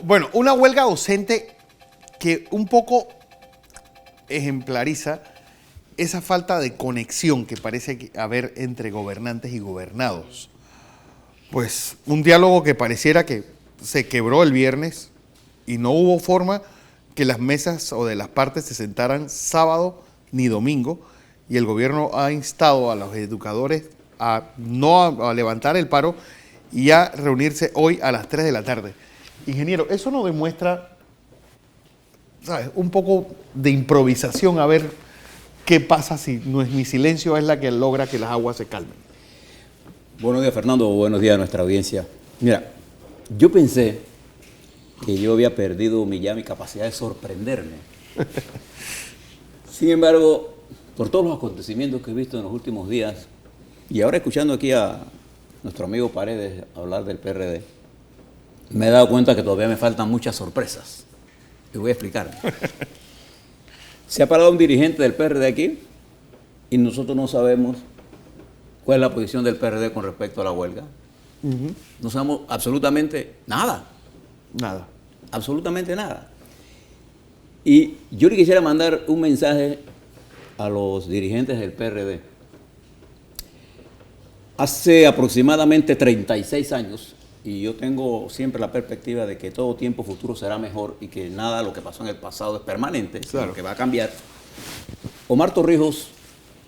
Bueno, una huelga docente que un poco ejemplariza esa falta de conexión que parece haber entre gobernantes y gobernados. Pues un diálogo que pareciera que se quebró el viernes y no hubo forma que las mesas o de las partes se sentaran sábado ni domingo, y el gobierno ha instado a los educadores a levantar el paro y a reunirse hoy a las 3 de la tarde. Ingeniero, eso nos demuestra, ¿sabes?, un poco de improvisación, a ver qué pasa si mi silencio es la que logra que las aguas se calmen. Buenos días, Fernando. Buenos días a nuestra audiencia. Mira, yo pensé que yo había perdido mi capacidad de sorprenderme. Sin embargo, por todos los acontecimientos que he visto en los últimos días, y ahora escuchando aquí a nuestro amigo Paredes hablar del PRD, me he dado cuenta que todavía me faltan muchas sorpresas. Y voy a explicar. Se ha parado un dirigente del PRD aquí y nosotros no sabemos cuál es la posición del PRD con respecto a la huelga. No sabemos absolutamente nada. Nada. Absolutamente nada. Y yo le quisiera mandar un mensaje a los dirigentes del PRD. Hace aproximadamente 36 años, y yo tengo siempre la perspectiva de que todo tiempo futuro será mejor y que nada de lo que pasó en el pasado es permanente, claro, sino que va a cambiar. Omar Torrijos,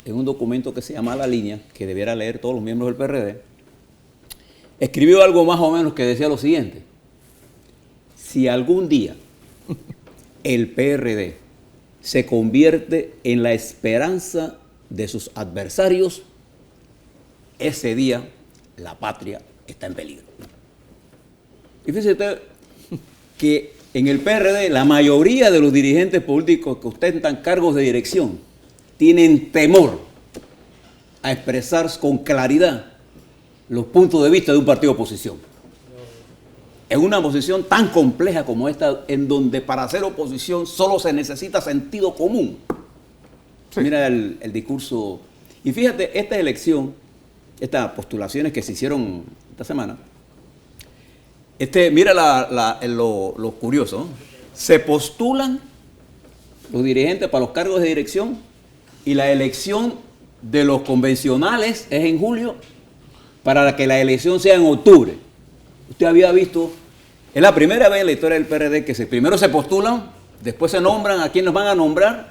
en un documento que se llama La Línea, que debiera leer todos los miembros del PRD, escribió algo más o menos que decía lo siguiente: si algún día el PRD se convierte en la esperanza de sus adversarios, ese día la patria está en peligro. Y fíjese usted que en el PRD la mayoría de los dirigentes políticos que ostentan cargos de dirección tienen temor a expresar con claridad los puntos de vista de un partido de oposición. En una posición tan compleja como esta, en donde para hacer oposición solo se necesita sentido común. Sí. Mira el discurso. Y fíjate, esta elección, estas postulaciones que se hicieron esta semana, mira lo curioso, ¿no? Se postulan los dirigentes para los cargos de dirección y la elección de los convencionales es en julio, para que la elección sea en octubre. Usted había visto, es la primera vez en la historia del PRD que primero se postulan, después se nombran a quien los van a nombrar,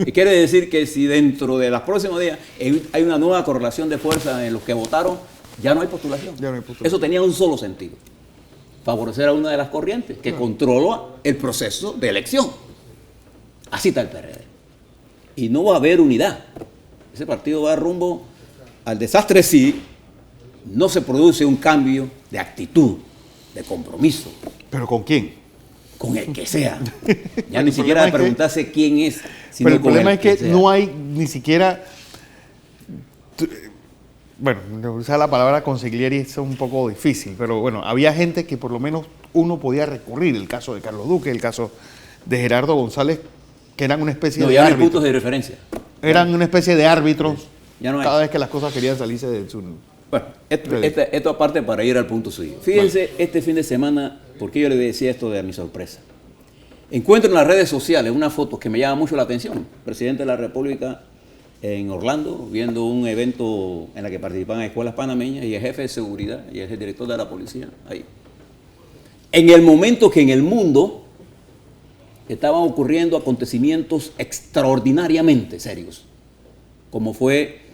y quiere decir que si dentro de los próximos días hay una nueva correlación de fuerza en los que votaron, ya no hay postulación. Ya no hay postulación. Eso tenía un solo sentido: favorecer a una de las corrientes que controla el proceso de elección. Así está el PRD. Y no va a haber unidad. Ese partido va rumbo al desastre si no se produce un cambio de actitud, de compromiso. ¿Pero con quién? Con el que sea. Ya ni siquiera preguntarse quién es, sino pero el problema es que sea. No hay ni siquiera... Bueno, usar la palabra consigliere es un poco difícil, pero bueno, había gente que por lo menos uno podía recurrir. El caso de Carlos Duque, el caso de Gerardo González, que eran una especie de árbitros. No, ya árbitros. puntos de referencia. Eran una especie de árbitros ya no hay. Cada vez que las cosas querían salirse de su... Bueno, esto aparte para ir al punto suyo. Fíjense, este fin de semana, ¿por qué yo le decía esto de mi sorpresa? Encuentro en las redes sociales una foto que me llama mucho la atención. Presidente de la República en Orlando, viendo un evento en el que participan escuelas panameñas, y el jefe de seguridad y el director de la policía ahí. En el momento que en el mundo estaban ocurriendo acontecimientos extraordinariamente serios, como fue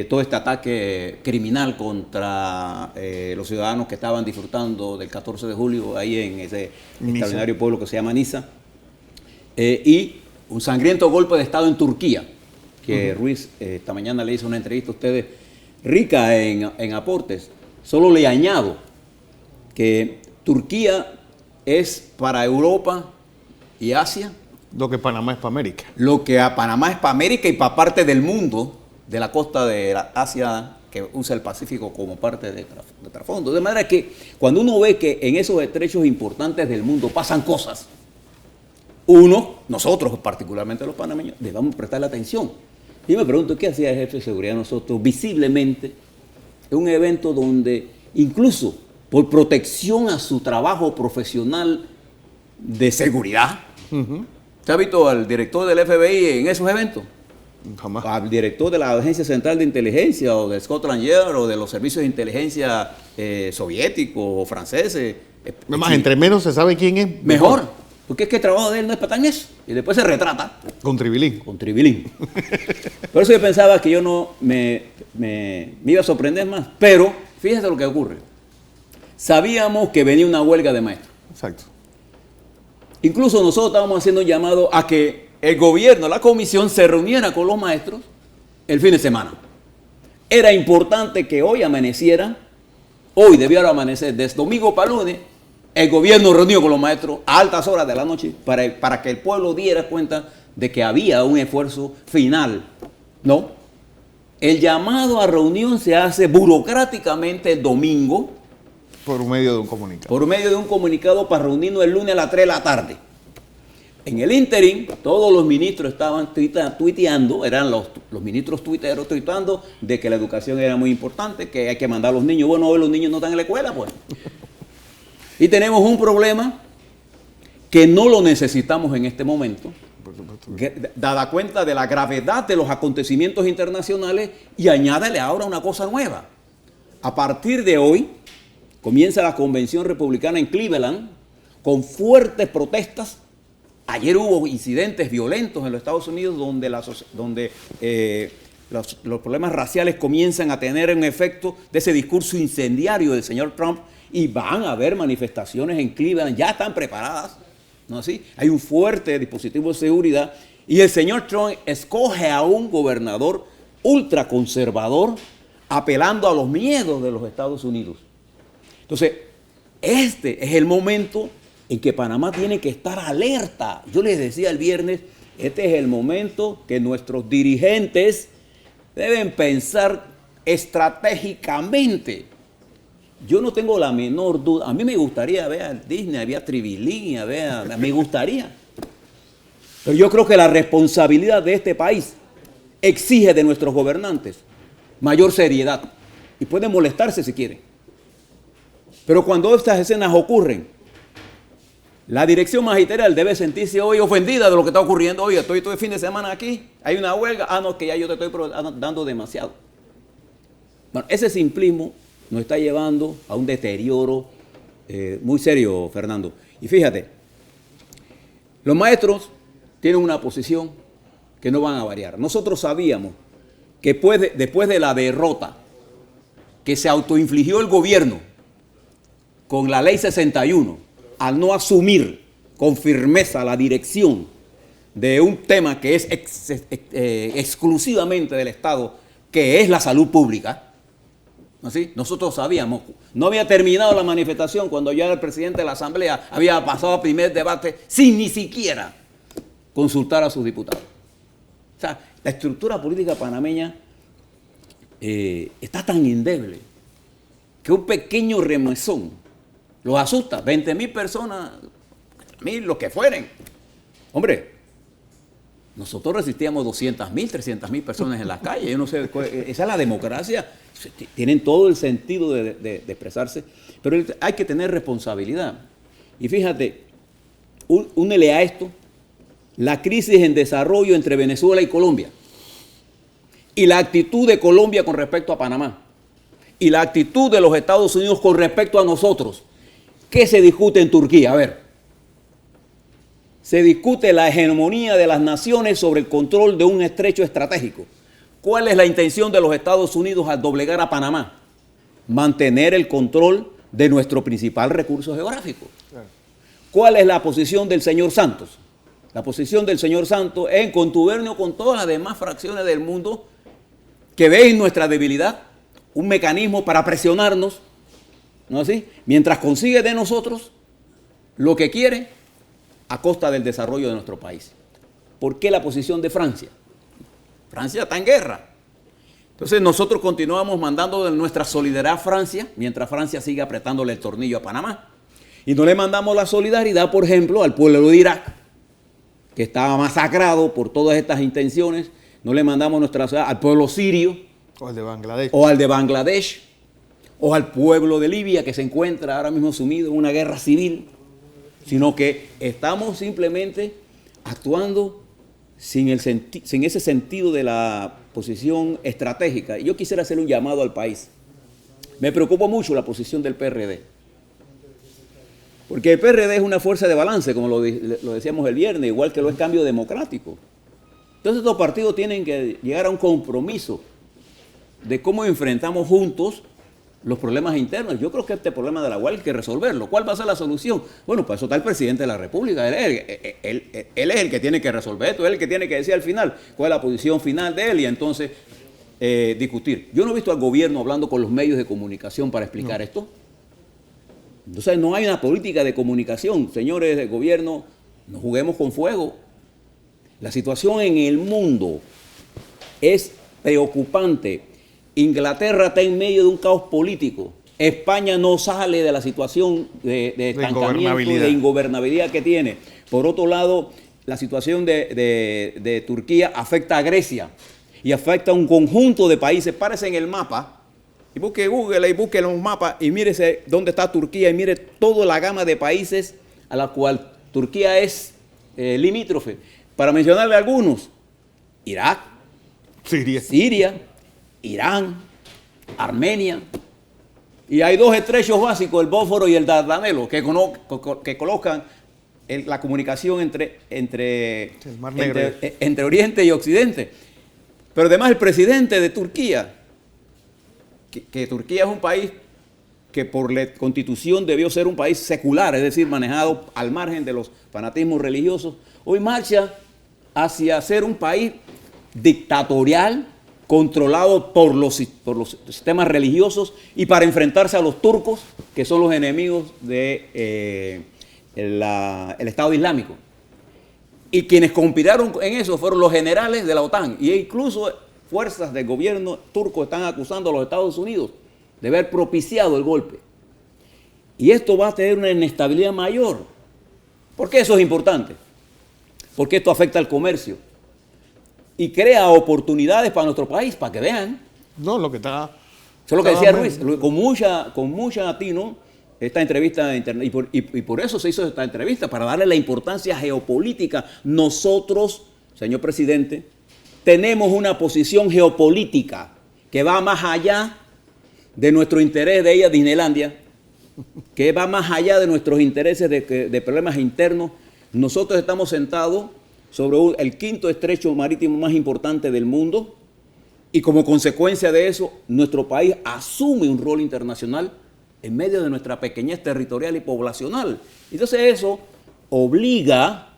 todo este ataque criminal contra los ciudadanos que estaban disfrutando del 14 de julio ahí en ese extraordinario pueblo que se llama Niza, y un sangriento golpe de Estado en Turquía, que Ruiz esta mañana le hizo una entrevista a ustedes rica en aportes. Solo le añado que Turquía es para Europa y Asia lo que Panamá es para América. Lo que a Panamá es para América y para parte del mundo, de la costa de Asia, que usa el Pacífico como parte de trasfondo. De manera que cuando uno ve que en esos estrechos importantes del mundo pasan cosas, nosotros particularmente los panameños, debemos prestarle atención. Y me pregunto, ¿qué hacía el jefe de seguridad nosotros visiblemente en un evento donde incluso por protección a su trabajo profesional de seguridad. ¿Usted ha visto al director del FBI en esos eventos? Jamás. Al director de la Agencia Central de Inteligencia o de Scotland Yard o de los servicios de inteligencia soviéticos o franceses. Además, entre menos se sabe quién es. Mejor. Porque es que el trabajo de él no es para tan eso. Y después se retrata. Con Tribilín. Con Tribilín. Por eso yo pensaba que yo no me iba a sorprender más. Pero fíjese lo que ocurre. Sabíamos que venía una huelga de maestros. Exacto. Incluso nosotros estábamos haciendo un llamado a que el gobierno, la comisión, se reuniera con los maestros el fin de semana. Era importante que hoy amaneciera, hoy debiera amanecer, desde domingo para lunes, el gobierno reunido con los maestros a altas horas de la noche para que el pueblo diera cuenta de que había un esfuerzo final. No. El llamado a reunión se hace burocráticamente el domingo. Por medio de un comunicado. Por medio de un comunicado para reunirnos el lunes a las 3 de la tarde. En el ínterin, todos los ministros estaban tuiteando, eran los ministros tuiteros tuiteando de que la educación era muy importante, que hay que mandar a los niños. Bueno, hoy los niños no están en la escuela, pues. Y tenemos un problema que no lo necesitamos en este momento, dada cuenta de la gravedad de los acontecimientos internacionales, y añádale ahora una cosa nueva. A partir de hoy, comienza la convención republicana en Cleveland con fuertes protestas. Ayer hubo incidentes violentos en los Estados Unidos donde los problemas raciales comienzan a tener un efecto de ese discurso incendiario del señor Trump, y van a haber manifestaciones en Cleveland, ya están preparadas, ¿no así? Hay un fuerte dispositivo de seguridad, y el señor Trump escoge a un gobernador ultraconservador apelando a los miedos de los Estados Unidos. Entonces, este es el momento en que Panamá tiene que estar alerta. Yo les decía el viernes, este es el momento que nuestros dirigentes deben pensar estratégicamente. Yo no tengo la menor duda. A mí me gustaría ver a Disney, ver a Tribilín, me gustaría. Pero yo creo que la responsabilidad de este país exige de nuestros gobernantes mayor seriedad. Y pueden molestarse si quieren. Pero cuando estas escenas ocurren, la dirección magisterial debe sentirse hoy ofendida de lo que está ocurriendo hoy. Estoy todo el fin de semana aquí, hay una huelga. No, que ya yo te estoy dando demasiado. Bueno, ese simplismo nos está llevando a un deterioro muy serio, Fernando. Y fíjate, los maestros tienen una posición que no van a variar. Nosotros sabíamos que después de la derrota que se autoinfligió el gobierno con la ley 61, al no asumir con firmeza la dirección de un tema que es exclusivamente del Estado, que es la salud pública. ¿Así? Nosotros sabíamos, no había terminado la manifestación cuando ya el presidente de la Asamblea había pasado al primer debate sin ni siquiera consultar a sus diputados. O sea, la estructura política panameña está tan endeble que un pequeño remesón los asusta. 20,000 personas, 1,000, los que fueren. Hombre, nosotros resistíamos 200,000, 300,000 personas en las calles. Yo no sé, esa es la democracia. Tienen todo el sentido de expresarse, pero hay que tener responsabilidad. Y fíjate, únele a esto la crisis en desarrollo entre Venezuela y Colombia, y la actitud de Colombia con respecto a Panamá, y la actitud de los Estados Unidos con respecto a nosotros. ¿Qué se discute en Turquía? A ver, se discute la hegemonía de las naciones sobre el control de un estrecho estratégico. ¿Cuál es la intención de los Estados Unidos al doblegar a Panamá? Mantener el control de nuestro principal recurso geográfico. ¿Cuál es la posición del señor Santos? La posición del señor Santos es en contubernio con todas las demás fracciones del mundo que ven nuestra debilidad un mecanismo para presionarnos, ¿no es así? Mientras consigue de nosotros lo que quiere a costa del desarrollo de nuestro país. ¿Por qué la posición de Francia? Francia está en guerra. Entonces nosotros continuamos mandando nuestra solidaridad a Francia, mientras Francia sigue apretándole el tornillo a Panamá. Y no le mandamos la solidaridad, por ejemplo, al pueblo de Irak, que estaba masacrado por todas estas intenciones. No le mandamos nuestra solidaridad al pueblo sirio. O al de Bangladesh. O al de Bangladesh. O al pueblo de Libia, que se encuentra ahora mismo sumido en una guerra civil. sino que estamos simplemente actuando sin ese sentido de la posición estratégica. Y yo quisiera hacer un llamado al país. Me preocupa mucho la posición del PRD. Porque el PRD es una fuerza de balance, como lo decíamos el viernes, igual que lo es Cambio Democrático. Entonces estos partidos tienen que llegar a un compromiso de cómo enfrentamos juntos los problemas internos. Yo creo que este problema de la huelga hay que resolverlo. ¿Cuál va a ser la solución? Bueno, para eso está el presidente de la República. Él es el que tiene que resolver esto, él es el que tiene que decir al final cuál es la posición final de él y entonces discutir. Yo no he visto al gobierno hablando con los medios de comunicación para explicar esto. Entonces no hay una política de comunicación. Señores del gobierno, no juguemos con fuego. La situación en el mundo es preocupante. Inglaterra está en medio de un caos político. España no sale de la situación de estancamiento, de ingobernabilidad que tiene. Por otro lado, la situación de Turquía afecta a Grecia y afecta a un conjunto de países. Párese en el mapa y busque Google y busque los mapas y mírese dónde está Turquía y mire toda la gama de países a la cual Turquía es limítrofe. Para mencionarle algunos: Irak, Siria, Irán, Armenia. Y hay dos estrechos básicos, el Bósforo y el Dardanelo, que colocan la comunicación entre Oriente y Occidente. Pero además el presidente de Turquía, que Turquía es un país que por la constitución debió ser un país secular, es decir, manejado al margen de los fanatismos religiosos, hoy marcha hacia ser un país dictatorial, controlado por los sistemas religiosos y para enfrentarse a los turcos, que son los enemigos del Estado Islámico. Y quienes conspiraron en eso fueron los generales de la OTAN. Y incluso fuerzas del gobierno turco están acusando a los Estados Unidos de haber propiciado el golpe. Y esto va a tener una inestabilidad mayor. ¿Por qué eso es importante? Porque esto afecta al comercio y crea oportunidades para nuestro país, para que vean. No, lo que está... Eso es lo que decía Ruiz, con mucha atino, esta entrevista y por eso se hizo esta entrevista, para darle la importancia geopolítica. Nosotros, señor presidente, tenemos una posición geopolítica que va más allá de nuestro interés de ir a Disneylandia, que va más allá de nuestros intereses de problemas internos. Nosotros estamos sentados sobre el quinto estrecho marítimo más importante del mundo y como consecuencia de eso, nuestro país asume un rol internacional en medio de nuestra pequeñez territorial y poblacional. Entonces eso obliga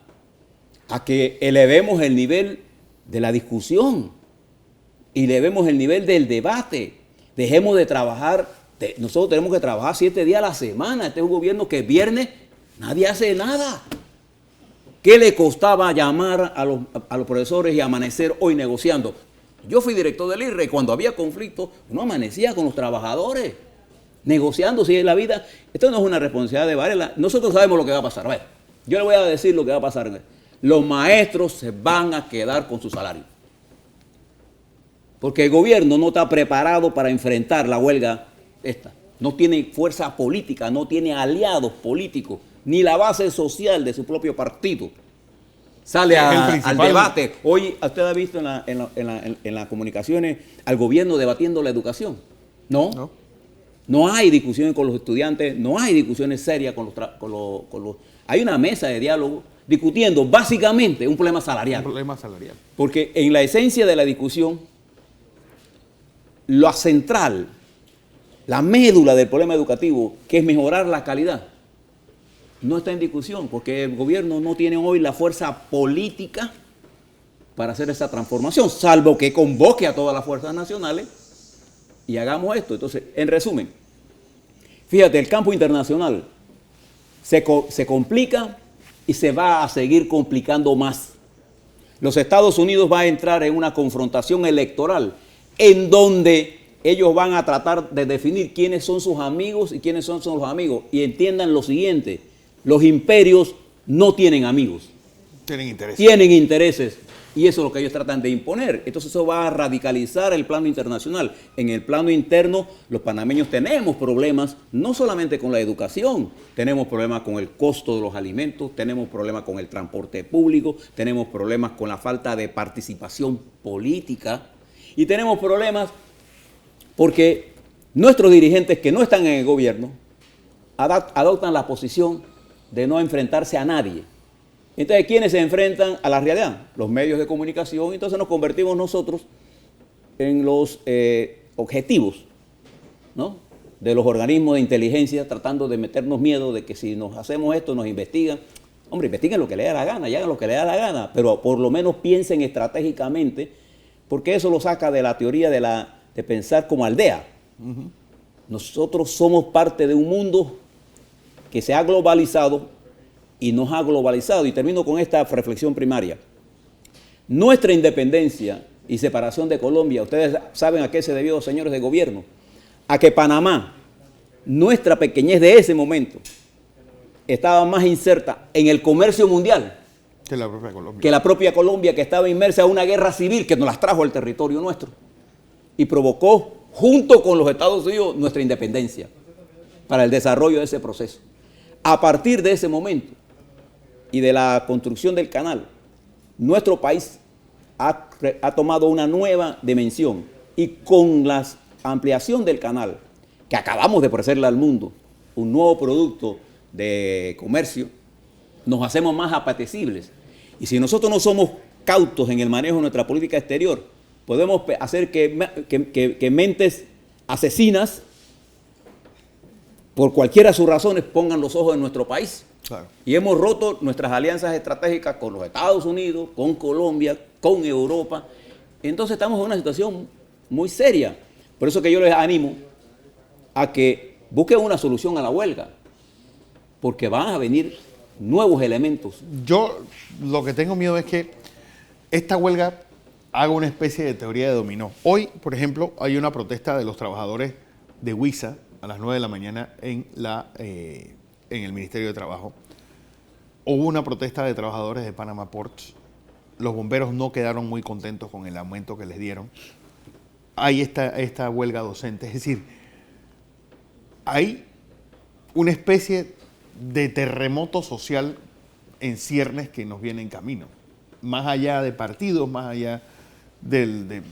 a que elevemos el nivel de la discusión y elevemos el nivel del debate. Dejemos de trabajar, nosotros tenemos que trabajar 7 días a la semana. Este es un gobierno que viernes nadie hace nada. ¿Qué le costaba llamar a los profesores y amanecer hoy negociando? Yo fui director del IRRE y cuando había conflicto, uno amanecía con los trabajadores, negociando. Si en la vida, esto no es una responsabilidad de Varela. Nosotros sabemos lo que va a pasar. A ver, yo le voy a decir lo que va a pasar. Los maestros se van a quedar con su salario. Porque el gobierno no está preparado para enfrentar la huelga esta. No tiene fuerza política, no tiene aliados políticos, ni la base social de su propio partido. Sale al debate. Hoy usted ha visto en las comunicaciones al gobierno debatiendo la educación. No hay discusiones con los estudiantes, no hay discusiones serias con los... Hay una mesa de diálogo discutiendo básicamente un problema salarial. Porque en la esencia de la discusión, lo central, la médula del problema educativo, que es mejorar la calidad, no está en discusión, porque el gobierno no tiene hoy la fuerza política para hacer esa transformación, salvo que convoque a todas las fuerzas nacionales y hagamos esto. Entonces, en resumen, fíjate, el campo internacional se complica y se va a seguir complicando más. Los Estados Unidos van a entrar en una confrontación electoral en donde ellos van a tratar de definir quiénes son sus amigos y quiénes son sus amigos. Y entiendan lo siguiente: los imperios no tienen amigos. Tienen intereses. Tienen intereses. Y eso es lo que ellos tratan de imponer. Entonces eso va a radicalizar el plano internacional. En el plano interno, los panameños tenemos problemas, no solamente con la educación, tenemos problemas con el costo de los alimentos, tenemos problemas con el transporte público, tenemos problemas con la falta de participación política y tenemos problemas porque nuestros dirigentes que no están en el gobierno adoptan la posición de no enfrentarse a nadie. Entonces, ¿quiénes se enfrentan a la realidad? Los medios de comunicación. Entonces nos convertimos nosotros en los objetivos, ¿no?, de los organismos de inteligencia, tratando de meternos miedo de que si nos hacemos esto nos investigan. Hombre, investiguen lo que les da la gana y hagan lo que les da la gana, pero por lo menos piensen estratégicamente, porque eso lo saca de la teoría de pensar como aldea. Nosotros somos parte de un mundo que se ha globalizado y nos ha globalizado. Y termino con esta reflexión primaria. Nuestra independencia y separación de Colombia, ustedes saben a qué se debió, señores de gobierno, a que Panamá, nuestra pequeñez de ese momento, estaba más inserta en el comercio mundial que la propia Colombia. Que la propia Colombia, que estaba inmersa en una guerra civil que nos las trajo al territorio nuestro y provocó, junto con los Estados Unidos, nuestra independencia para el desarrollo de ese proceso. A partir de ese momento y de la construcción del canal, nuestro país ha tomado una nueva dimensión y con la ampliación del canal, que acabamos de ofrecerle al mundo, un nuevo producto de comercio, nos hacemos más apetecibles. Y si nosotros no somos cautos en el manejo de nuestra política exterior, podemos hacer que mentes asesinas, por cualquiera de sus razones, pongan los ojos en nuestro país. Claro. Y hemos roto nuestras alianzas estratégicas con los Estados Unidos, con Colombia, con Europa. Entonces estamos en una situación muy seria. Por eso que yo les animo a que busquen una solución a la huelga, porque van a venir nuevos elementos. Yo lo que tengo miedo es que esta huelga haga una especie de teoría de dominó. Hoy, por ejemplo, hay una protesta de los trabajadores de Huiza a las 9 de la mañana en el Ministerio de Trabajo. Hubo una protesta de trabajadores de Panama Ports. Los bomberos no quedaron muy contentos con el aumento que les dieron. Hay esta huelga docente. Es decir, hay una especie de terremoto social en ciernes que nos viene en camino. Más allá de partidos, más allá de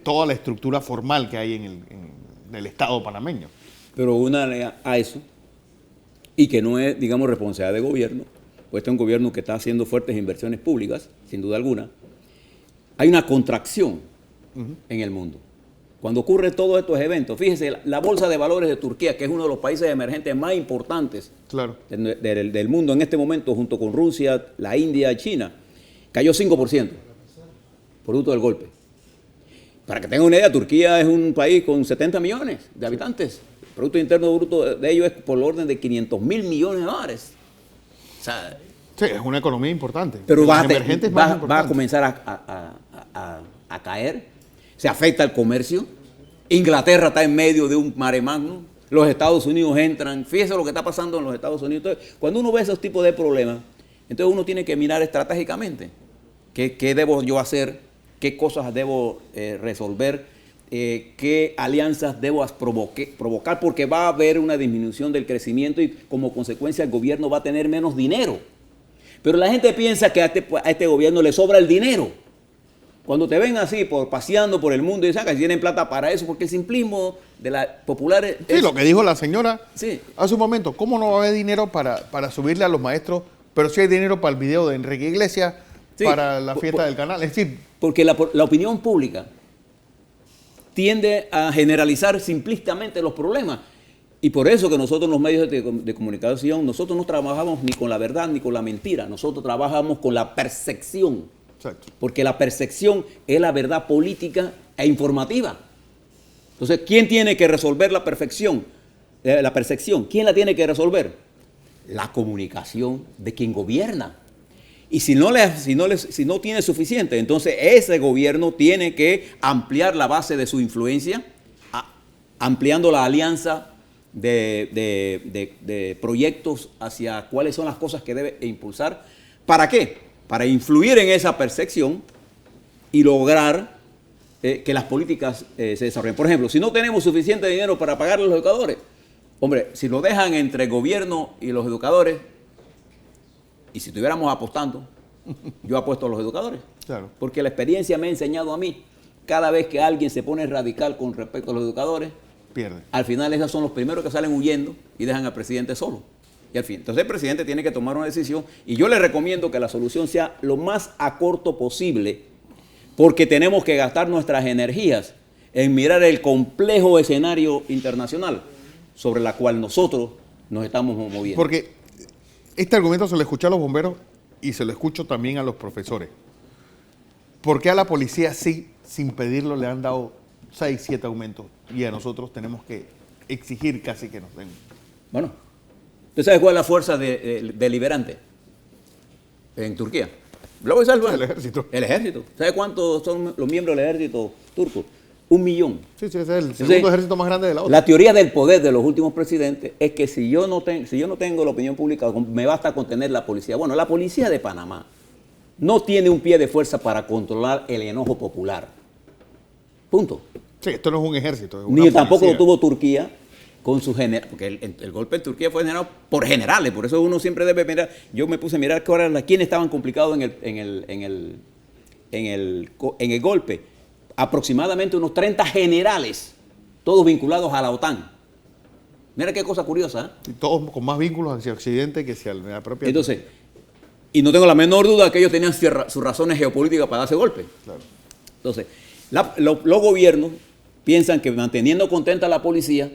toda la estructura formal que hay en el Estado panameño. Pero una a eso, y que no es, digamos, responsabilidad de gobierno, pues este es un gobierno que está haciendo fuertes inversiones públicas, sin duda alguna, hay una contracción en el mundo. Cuando ocurren todos estos eventos, fíjese, la Bolsa de Valores de Turquía, que es uno de los países emergentes más importantes del mundo en este momento, junto con Rusia, la India y China, cayó 5%, producto del golpe. Para que tengan una idea, Turquía es un país con 70 millones de habitantes. El Producto Interno Bruto de ellos es por el orden de 500 mil millones de dólares. O sea, sí, es una economía importante. Pero va a comenzar a caer. Se afecta el comercio. Inglaterra está en medio de un mare magnum. Los Estados Unidos entran. Fíjese lo que está pasando en los Estados Unidos. Entonces, cuando uno ve esos tipos de problemas, entonces uno tiene que mirar estratégicamente. ¿Qué debo yo hacer? ¿Qué cosas debo resolver? ¿Qué alianzas debo provocar? Porque va a haber una disminución del crecimiento y como consecuencia el gobierno va a tener menos dinero. Pero la gente piensa que a este gobierno le sobra el dinero. Cuando te ven así, paseando por el mundo y dicen que tienen plata para eso, porque el simplismo de la popular... Sí, lo que dijo la señora hace un momento, ¿cómo no va a haber dinero para subirle a los maestros? Pero sí hay dinero para el video de Enrique Iglesias, para la fiesta del canal. Es decir, porque la opinión pública tiende a generalizar simplistamente los problemas. Y por eso que nosotros los medios de comunicación, nosotros no trabajamos ni con la verdad ni con la mentira, nosotros trabajamos con la percepción. Exacto. Porque la percepción es la verdad política e informativa. Entonces, ¿quién tiene que resolver la percepción? ¿Quién la tiene que resolver? La comunicación de quien gobierna. Y si no tiene suficiente, entonces ese gobierno tiene que ampliar la base de su influencia, ampliando la alianza de proyectos hacia cuáles son las cosas que debe impulsar. ¿Para qué? Para influir en esa percepción y lograr que las políticas se desarrollen. Por ejemplo, si no tenemos suficiente dinero para pagar a los educadores, hombre, si lo dejan entre el gobierno y los educadores, y si estuviéramos apostando, yo apuesto a los educadores. Claro. Porque la experiencia me ha enseñado a mí, cada vez que alguien se pone radical con respecto a los educadores, Pierde. al final esos son los primeros que salen huyendo y dejan al presidente solo. Y al fin, entonces el presidente tiene que tomar una decisión y yo le recomiendo que la solución sea lo más a corto posible, porque tenemos que gastar nuestras energías en mirar el complejo escenario internacional sobre la cual nosotros nos estamos moviendo. Porque este argumento se lo escuché a los bomberos y se lo escucho también a los profesores. ¿Por qué a la policía sí, sin pedirlo, le han dado 6, 7 aumentos y a nosotros tenemos que exigir casi que nos den? Bueno, ¿usted sabe cuál es la fuerza deliberante en Turquía? ¿Lo sabes? El ejército. El ejército. ¿Sabe cuántos son los miembros del ejército turco? 1 millón. Sí, ese es el segundo ejército más grande de la OTAN. La teoría del poder de los últimos presidentes es que si yo no tengo la opinión pública, me basta con tener la policía. Bueno, la policía de Panamá no tiene un pie de fuerza para controlar el enojo popular. Punto. Sí, esto no es un ejército. Es una Ni policía. tampoco lo tuvo Turquía con su general, porque el golpe en Turquía fue generado por generales, por eso uno siempre debe mirar. Yo me puse a mirar quiénes estaban complicados en el golpe. Aproximadamente unos 30 generales, todos vinculados a la OTAN. Mira qué cosa curiosa, ¿eh? Y todos con más vínculos hacia Occidente que hacia la propia... Entonces, y no tengo la menor duda que ellos tenían sus razones geopolíticas para darse golpe. Claro. Entonces, los gobiernos piensan que manteniendo contenta a la policía,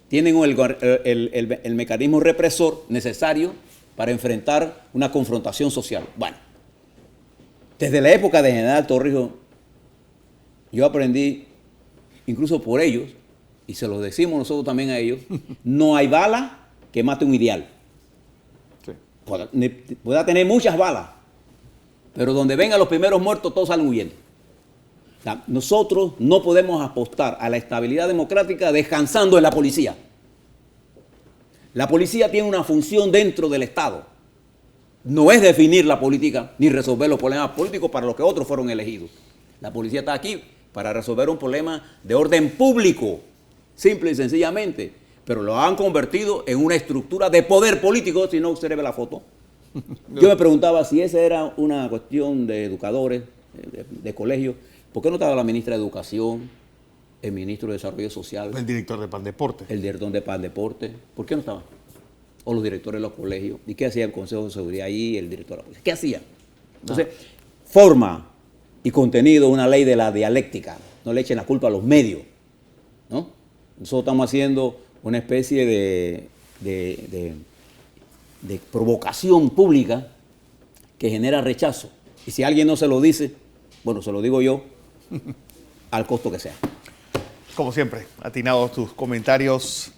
tienen el mecanismo represor necesario para enfrentar una confrontación social. Bueno, desde la época de General Torrijos, yo aprendí, incluso por ellos, y se lo decimos nosotros también a ellos, no hay bala que mate un ideal. Sí. Pueda tener muchas balas, pero donde vengan los primeros muertos, todos salen huyendo. O sea, nosotros no podemos apostar a la estabilidad democrática descansando en la policía. La policía tiene una función dentro del Estado. No es definir la política ni resolver los problemas políticos para los que otros fueron elegidos. La policía está aquí para resolver un problema de orden público, simple y sencillamente, pero lo han convertido en una estructura de poder político, si no usted ve la foto. Yo me preguntaba si esa era una cuestión de educadores, de colegios. ¿Por qué no estaba la ministra de Educación, el ministro de Desarrollo Social, El director de Pandeporte. el director de Pandeporte? ¿Por qué no estaban? O los directores de los colegios. ¿Y qué hacía el Consejo de Seguridad ahí, el director de la policía? ¿Qué hacía? Entonces, forma y contenido, una ley de la dialéctica. No le echen la culpa a los medios, ¿no? Nosotros estamos haciendo una especie de provocación pública que genera rechazo. Y si alguien no se lo dice, bueno, se lo digo yo, al costo que sea. Como siempre, atinados tus comentarios,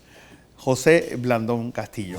José Blandón Castillo.